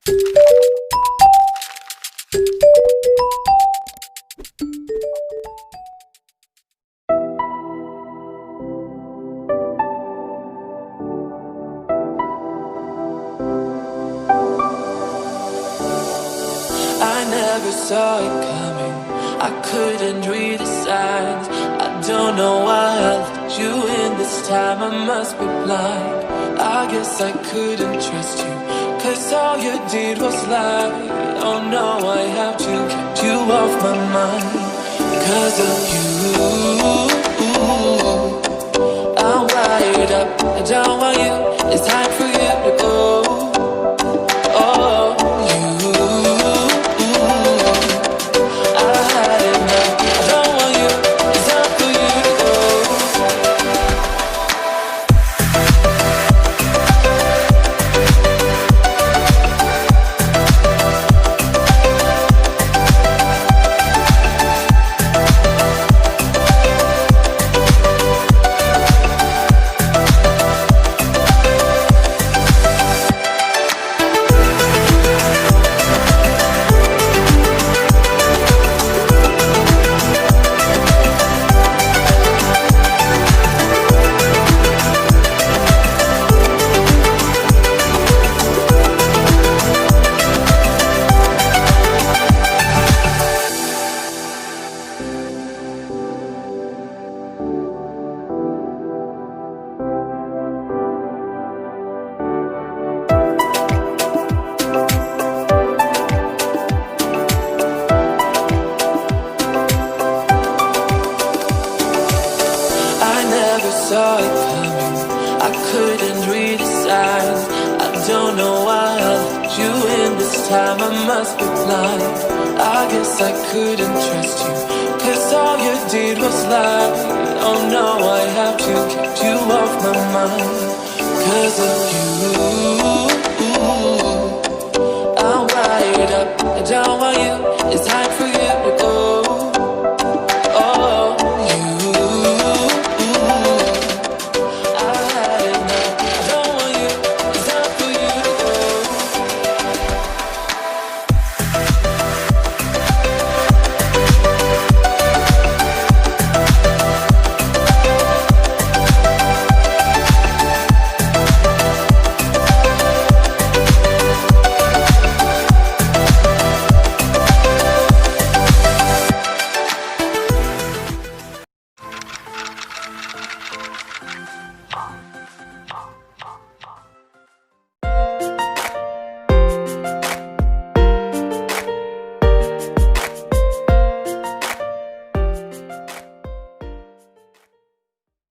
I never saw it coming, I couldn't read the signs. I don't know why I let you in this time, I must be blind. I guess I couldn't trust you, 'cause all you did was lie. Oh no, I have to keep you off my mind. 'Cause of you, I'm wired up, I don't want you, it's time for you to go. Oh, saw it coming, I couldn't read the signs. I don't know why I let you in this time, I must be blind. I guess I couldn't trust you, 'cause all you did was lie. Oh no, I have to keep you off my mind. 'Cause of you, I'm wired up, I don't want you, it's